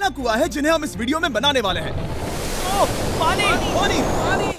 कितना कुआं है जिन्हें हम इस वीडियो में बनाने वाले हैं। पानी पानी पानी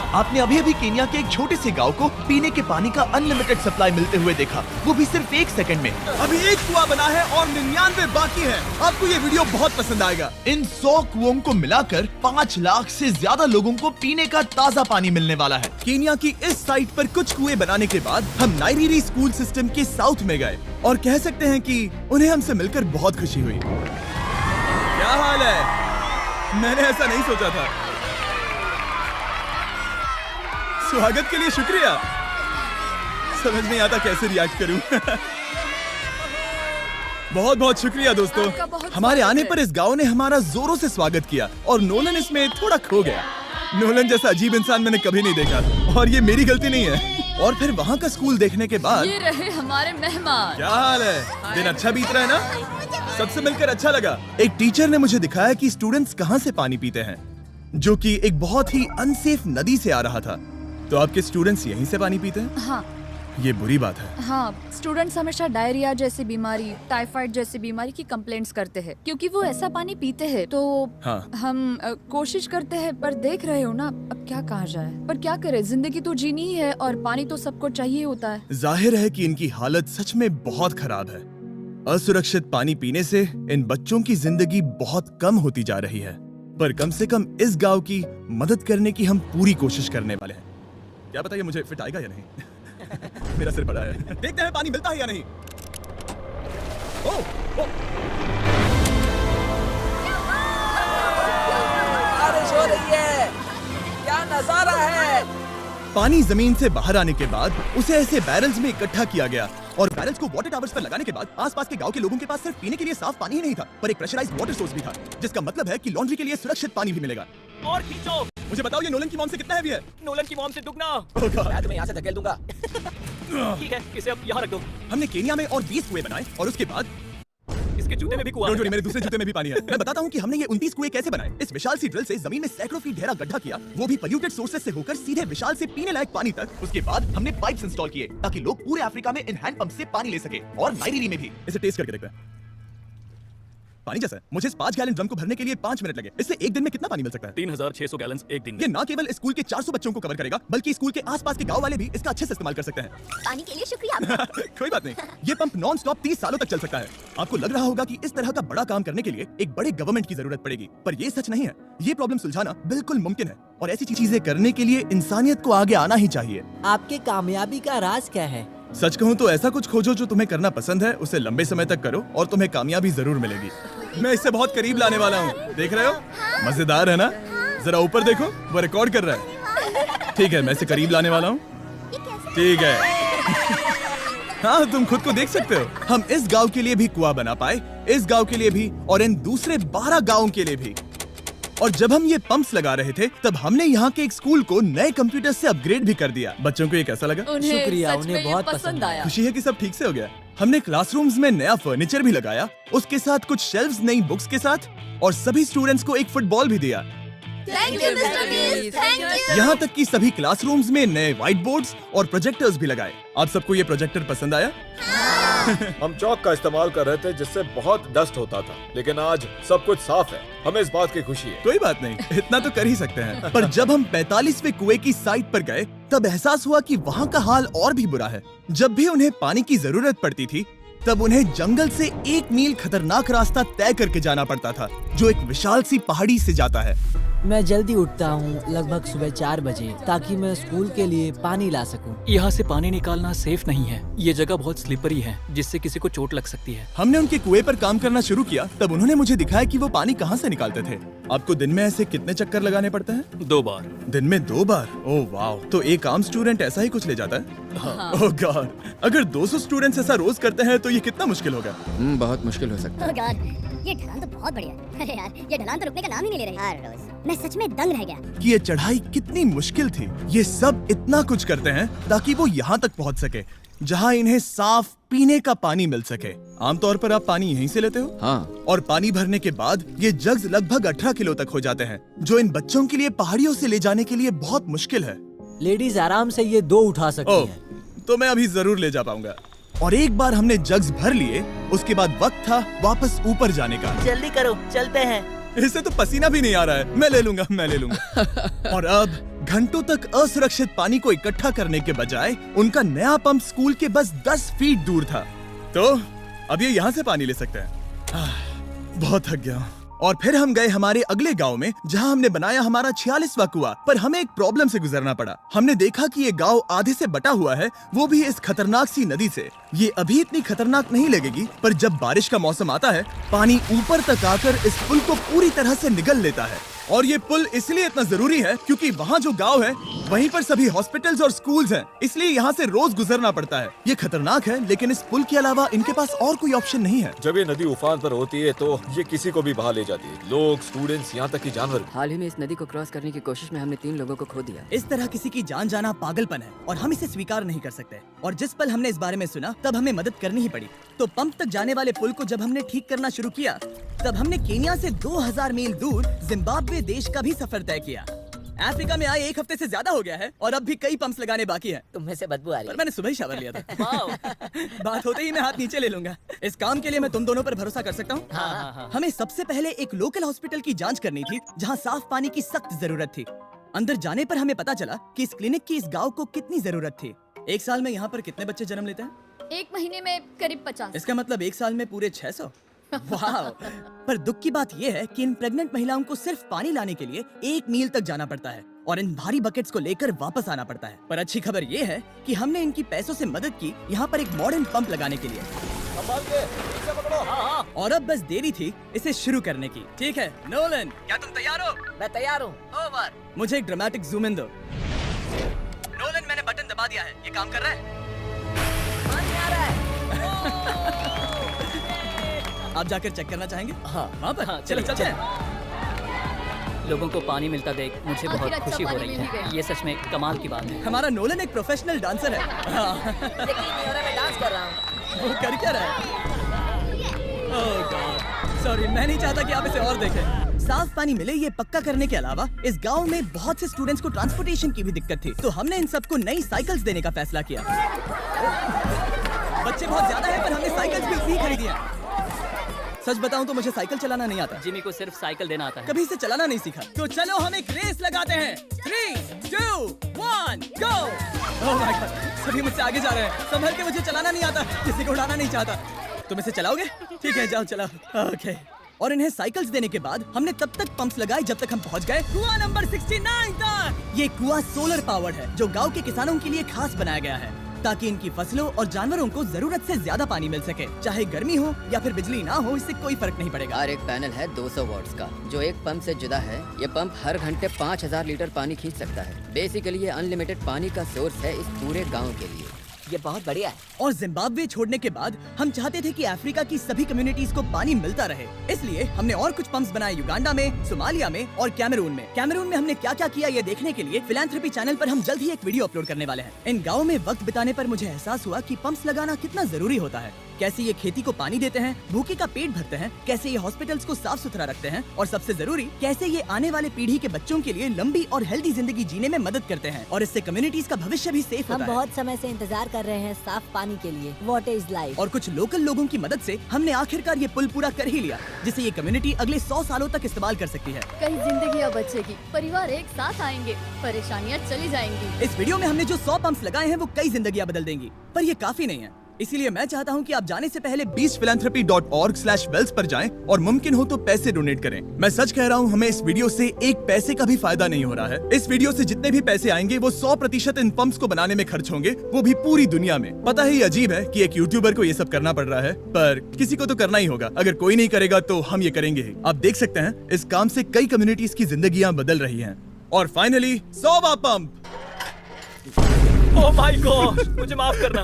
आपने अभी अभी केन्या के एक छोटे से गांव को पीने के पानी का अनलिमिटेड सप्लाई मिलते हुए देखा, वो भी सिर्फ 1 सेकंड में। अभी एक कुआं बना है और 99 बाकी है। आपको ये वीडियो बहुत पसंद आएगा। इन 100 कुओं को मिलाकर 5 लाख से ज्यादा लोगों को पीने का ताज़ा पानी मिलने वाला है। केन्या की इस साइट पर कुछ कुएं बनाने के बाद हम नाइरीरी स्कूल सिस्टम के साउथ में गए और कह सकते हैं कि उन्हें हमसे मिलकर बहुत खुशी हुई। क्या हाल है? मैंने ऐसा नहीं सोचा था। स्वागत के लिए शुक्रिया। समझ नहीं आता कैसे रिएक्ट करूं। बहुत बहुत शुक्रिया दोस्तों। हमारे आने पर इस गांव ने हमारा जोरों से स्वागत किया और नोलन इसमें थोड़ा खो गया। नोलन जैसा अजीब इंसान मैंने कभी नहीं देखा और ये मेरी गलती नहीं है। और फिर वहाँ का स्कूल देखने के बाद ये रहे हमारे मेहमान। क्या हाल है? दिन अच्छा बीत रहा है ना? सबसे मिलकर अच्छा लगा। एक टीचर ने मुझे दिखाया कि स्टूडेंट्स कहाँ से पानी पीते हैं, जो कि एक बहुत ही अनसेफ नदी से आ रहा था। तो आपके स्टूडेंट्स यहीं से पानी पीते हैं? हाँ ये बुरी बात है। हाँ, स्टूडेंट्स हमेशा डायरिया जैसी बीमारी, टाइफाइड जैसी बीमारी की कंप्लेंट्स करते हैं क्योंकि वो ऐसा पानी पीते हैं। तो हाँ। हम कोशिश करते हैं, पर देख रहे हो ना, अब क्या कहा जाए। पर क्या करे, जिंदगी तो जीनी ही है और पानी तो सबको चाहिए होता है। जाहिर है कि इनकी हालत सच में बहुत खराब है। असुरक्षित पानी पीने से इन बच्चों की जिंदगी बहुत कम होती जा रही है। पर कम से कम इस गांव की मदद करने की हम पूरी कोशिश करने वाले हैं। क्या बताइए मुझे फिट आएगा या नहीं? मेरा सिर बड़ा है। देखते हैं पानी मिलता है या नहीं। बारिश हो रही है, क्या नजारा है। पानी जमीन से बाहर आने के बाद उसे ऐसे बैरल्स में इकट्ठा किया गया और बैरल्स को वाटर टावर्स पर लगाने के बाद आसपास के गांव के लोगों के पास सिर्फ पीने के लिए साफ पानी ही नहीं था, पर एक प्रेशराइज्ड वाटर सोर्स भी था, जिसका मतलब है कि लॉन्ड्री के लिए सुरक्षित पानी भी मिलेगा। और खींचो। मुझे बताओ ये नोलन की मॉम से कितना हैवी है? नोलन की मॉम से दुगना। Oh God। मैं तुम्हें यहाँ से धकेल दूंगा। ठीक है, इसे अब यहाँ रख दो। हमने केन्या में और 20 कुएं बनाए और उसके बाद इसके जूते में भी कुआं डोंट वरी, है। मेरे दूसरे जूते में भी पानी है। मैं बताता हूँ कि हमने ये 29 कुएं कैसे बनाए। इस विशाल सी ड्रिल से जमीन में सैकड़ों फीट गहरा गड्ढा किया, वो भी पोल्यूटेड सोर्सेज से होकर सीधे विशाल से पीने लायक पानी तक। उसके बाद हमने पाइप्स इंस्टॉल किए ताकि लोग पूरे अफ्रीका में इन हैंड पंप से पानी ले सके और नाइरीरी में भी। इसे टेस्ट करके देखते हैं। पानी जैसा है। मुझे इस 5 गैलन ड्रम को भरने के लिए 5 मिनट लगे। इससे एक दिन में कितना पानी मिल सकता है? 3600 गैलन एक दिन में। ये न केवल स्कूल के 400 बच्चों को कवर करेगा, बल्कि स्कूल के आसपास के गांव वाले भी इसका अच्छे से इस्तेमाल कर सकते हैं। पानी के लिए शुक्रिया। कोई बात नहीं, ये पंप नॉन स्टॉप 30 सालों तक चल सकता है। आपको लग रहा होगा कि इस तरह का बड़ा काम करने के लिए एक बड़े गवर्नमेंट की जरूरत पड़ेगी, पर ये सच नहीं है। ये प्रॉब्लम सुलझाना बिल्कुल मुमकिन है और ऐसी चीजें करने के लिए इंसानियत को आगे आना ही चाहिए। आपके कामयाबी का राज क्या है? सच कहूँ तो ऐसा कुछ खोजो जो तुम्हें करना पसंद है, उसे लंबे समय तक करो और तुम्हें कामयाबी जरूर मिलेगी। मैं इससे बहुत करीब लाने वाला हूँ, देख रहे हो? मजेदार है ना? जरा ऊपर देखो, वो रिकॉर्ड कर रहा है। ठीक है, मैं इसे करीब लाने वाला हूँ। ठीक है। हाँ, तुम खुद को देख सकते हो। हम इस गांव के लिए भी कुआं बना पाए, इस गांव के लिए भी और इन दूसरे 12 गांवों के लिए भी। और जब हम ये पंप्स लगा रहे थे, तब हमने यहाँ के एक स्कूल को नए कंप्यूटर से अपग्रेड भी कर दिया। बच्चों को ये कैसा लगा? उन्हें शुक्रिया, सच उन्हें में ये बहुत पसंद पसंद आया। खुशी है कि सब ठीक से हो गया। हमने क्लासरूम्स में नया फर्नीचर भी लगाया, उसके साथ कुछ शेल्व्स नई बुक्स के साथ, और सभी स्टूडेंट्स को एक फुटबॉल भी दिया। Thank you mister beast, thank you. यहाँ तक कि सभी क्लासरूम्स में नए व्हाइट बोर्ड्स और प्रोजेक्टर्स भी लगाए। आप सबको ये प्रोजेक्टर पसंद आया? हम चौक का इस्तेमाल कर रहे थे जिससे बहुत डस्ट होता था, लेकिन आज सब कुछ साफ है। हमें इस बात की खुशी है। कोई बात नहीं, इतना तो कर ही सकते हैं। पर जब हम 45वें कुएं की साइट पर गए, तब एहसास हुआ कि वहाँ का हाल और भी बुरा है। जब भी उन्हें पानी की जरूरत पड़ती थी, तब उन्हें जंगल से 1 मील खतरनाक रास्ता तय करके जाना पड़ता था, जो एक विशाल सी पहाड़ी से जाता है। मैं जल्दी उठता हूँ, लगभग सुबह 4 बजे, ताकि मैं स्कूल के लिए पानी ला सकूँ। यहाँ से पानी निकालना सेफ नहीं है। ये जगह बहुत स्लिपरी है, जिससे किसी को चोट लग सकती है। हमने उनके कुएं पर काम करना शुरू किया, तब उन्होंने मुझे दिखाया कि वो पानी कहाँ से निकालते थे। आपको दिन में ऐसे कितने चक्कर लगाने पड़ते हैं? 2 बार। दिन में 2 बार? ओह वाव, तो एक आम स्टूडेंट ऐसा ही कुछ ले जाता है? हाँ। ओह गॉड, अगर 200 स्टूडेंट्स ऐसा रोज करते हैं तो ये कितना मुश्किल होगा। बहुत मुश्किल हो सकता है। ओह गॉड, ये ढलान तो बहुत बढ़िया है। अरे यार, ये ढलान तो रुकने का नाम ही नहीं ले रही। हर रोज मैं सच में दंग रह गया कि ये चढ़ाई कितनी मुश्किल थी। ये सब इतना कुछ करते हैं ताकि वो यहाँ तक पहुँच सके, जहाँ इन्हें साफ पीने का पानी मिल सके। आमतौर पर आप पानी यहीं से लेते हो? हाँ। और पानी भरने के बाद ये जग्स लगभग 18 किलो तक हो जाते हैं, जो इन बच्चों के लिए पहाड़ियों से ले जाने के लिए बहुत मुश्किल है। लेडीज आराम से ये 2 उठा सकती ओह, हैं। तो मैं अभी जरूर ले जा पाऊंगा। और एक बार हमने जग्स भर लिए, उसके बाद वक्त था वापस ऊपर जाने का। जल्दी करो, चलते हैं। इससे तो पसीना भी नहीं आ रहा है। मैं ले लूंगा। और अब घंटों तक असुरक्षित पानी को इकट्ठा करने के बजाय उनका नया पंप स्कूल के बस 10 फीट दूर था। तो अब ये यहाँ से पानी ले सकते हैं। बहुत थक गया हूँ। और फिर हम गए हमारे अगले गांव में, जहां हमने बनाया हमारा 46वां कुआं। पर हमें एक प्रॉब्लम से गुजरना पड़ा। हमने देखा कि ये गांव आधे से बटा हुआ है, वो भी इस खतरनाक सी नदी से। ये अभी इतनी खतरनाक नहीं लगेगी, पर जब बारिश का मौसम आता है, पानी ऊपर तक आकर इस पुल को पूरी तरह से निगल लेता है। और ये पुल इसलिए इतना जरूरी है क्योंकि वहाँ जो गांव है, वहीं पर सभी हॉस्पिटल्स और स्कूल्स हैं, इसलिए यहाँ से रोज गुजरना पड़ता है। ये खतरनाक है, लेकिन इस पुल के अलावा इनके पास और कोई ऑप्शन नहीं है। जब ये नदी उफान पर होती है तो ये किसी को भी बहा ले जाती है, लोग, स्टूडेंट्स, यहाँ तक कि जानवर भी। हाल ही में इस नदी को क्रॉस करने की कोशिश में हमने 3 लोगों को खो दिया। इस तरह किसी की जान जाना पागलपन है और हम इसे स्वीकार नहीं कर सकते। और जिस पल हमने इस बारे में सुना, तब हमें मदद करनी ही पड़ी। तो पंप तक जाने वाले पुल को जब हमने ठीक करना शुरू किया, तब हमने केन्या से 2000 मील दूर जिम्बाब्वे देश का भी सफर तय किया। अफ्रीका में आए 1 हफ्ते से ज्यादा हो गया है और अब भी कई पंप्स लगाने बाकी हैं। तुम में से बदबू आ रही पर है। मैंने सुबह ही शावर लिया था। बात होते ही मैं हाथ नीचे ले लूंगा। इस काम के लिए मैं तुम दोनों पर भरोसा कर सकता हूँ। हाँ। हमें सबसे पहले एक लोकल हॉस्पिटल की जांच करनी थी, जहाँ साफ पानी की सख्त जरूरत थी। अंदर जाने पर हमें पता चला कि इस क्लिनिक की इस गाँव को कितनी जरूरत थी। 1 साल में यहाँ पर कितने बच्चे जन्म लेते हैं? 1 महीने में करीब 50। इसका मतलब 1 साल में पूरे 600। वाह! पर दुख की बात यह है कि इन प्रेग्नेंट महिलाओं को सिर्फ पानी लाने के लिए 1 मील तक जाना पड़ता है और इन भारी बकेट्स को लेकर वापस आना पड़ता है। पर अच्छी खबर ये है कि हमने इनकी पैसों से मदद की यहाँ पर एक मॉडर्न पंप लगाने के लिए। और अब बस देरी थी इसे शुरू करने की। ठीक है नोलन, क्या तुम तैयार हो? मैं तैयार हूँ। ओवर। मुझे एक ड्रामेटिक जूम इन दो। नोलन, मैंने बटन दबा दिया है, ये काम कर रहा है? आप जाकर चेक करना चाहेंगे? हाँ। वहाँ पर? हाँ, चलो चलिए, चलते हैं। लोगों को पानी मिलता देख मुझे आखिर बहुत अच्छा खुशी हो पानी रही मिल ही है। गया। ये सच में कमाल की बात है। हमारा नोलन एक प्रोफेशनल डांसर है। हाँ। यकीन नहीं हो रहा, मैं डांस कर रहा हूँ। वो कर क्या रहा है? ओह गॉड, सॉरी, मैं नहीं चाहता कि आप इसे और देखें। साफ पानी मिले ये पक्का करने के अलावा इस गांव में बहुत से स्टूडेंट्स को ट्रांसपोर्टेशन की भी दिक्कत थी, तो हमने इन सबको नई साइकिल्स देने का फैसला किया। बच्चे बहुत ज्यादा हैं, पर हमने साइकिल्स भी उतनी ही खरीदी हैं। सच बताऊं तो मुझे साइकिल चलाना नहीं आता। जिमी को सिर्फ साइकिल देना आता है। कभी इसे चलाना नहीं सीखा। तो चलो हम एक रेस लगाते हैं। 3, 2, 1, गो! ओह माय गॉड, सभी मुझसे आगे जा रहे हैं। संभल के, मुझे चलाना नहीं आता, किसी को उड़ाना नहीं चाहता। तुम इसे चलाओगे? ठीक है, जाओ चलाओ। ओके। और इन्हें साइकिल्स देने के बाद हमने तब तक पंप्स लगाए जब तक हम पहुंच गए कुआं नंबर 69 तक। ये कुआं सोलर पावर्ड है, जो गांव के किसानों के लिए खास बनाया गया है, ताकि इनकी फसलों और जानवरों को जरूरत से ज्यादा पानी मिल सके। चाहे गर्मी हो या फिर बिजली ना हो, इससे कोई फर्क नहीं पड़ेगा। और एक पैनल है 200 वॉट्स का, जो एक पंप से जुदा है। ये पंप हर घंटे 5000 लीटर पानी खींच सकता है। बेसिकली ये अनलिमिटेड पानी का सोर्स है इस पूरे गाँव के लिए। ये बहुत बढ़िया है। और जिम्बाब्वे छोड़ने के बाद हम चाहते थे कि अफ्रीका की सभी कम्युनिटीज को पानी मिलता रहे, इसलिए हमने और कुछ पंप्स बनाए युगांडा में, सोमालिया में और कैमरून में। कैमरून में हमने क्या क्या किया ये देखने के लिए फिलैंथ्रोपी चैनल पर हम जल्द ही एक वीडियो अपलोड करने वाले हैं। इन गाँव में वक्त बिताने पर मुझे एहसास हुआ कि पंप्स लगाना कितना जरूरी होता है। कैसे ये खेती को पानी देते हैं, भूखे का पेट भरते हैं, कैसे ये हॉस्पिटल्स को साफ सुथरा रखते हैं, और सबसे जरूरी कैसे ये आने वाले पीढ़ी के बच्चों के लिए लंबी और हेल्दी जिंदगी जीने में मदद करते हैं, और इससे कम्युनिटीज का भविष्य भी सेफ हम होता है। बहुत समय से इंतजार कर रहे हैं साफ पानी के लिए। Water is life. और कुछ लोकल लोगों की मदद से हमने आखिरकार ये पुल पूरा कर ही लिया, जिसे ये कम्युनिटी अगले 100 सालों तक इस्तेमाल कर सकती है। कई जिंदगियां बचेगी, परिवार एक साथ आएंगे, परेशानियां चली जाएंगी। इस वीडियो में हमने जो 100 पंप्स लगाए हैं वो कई जिंदगियां बदल देंगी, पर ये काफी नहीं है। इसीलिए मैं चाहता हूं कि आप जाने से पहले beachphilanthropy.org/wells पर जाएं और मुमकिन हो तो पैसे डोनेट करें। मैं सच कह रहा हूं, हमें इस वीडियो से एक पैसे का भी फायदा नहीं हो रहा है। इस वीडियो से जितने भी पैसे आएंगे वो 100% इन पंप्स को बनाने में खर्च होंगे, वो भी पूरी दुनिया में। पता है ये अजीब है कि एक यूट्यूबर को ये सब करना पड़ रहा है, पर किसी को तो करना ही होगा। अगर कोई नहीं करेगा तो हम ये करेंगे ही। आप देख सकते हैं इस काम से कई कम्युनिटीज की जिंदगियां बदल रही हैं। और फाइनली 100वां पंप। ओह माय गॉड, मुझे माफ करना।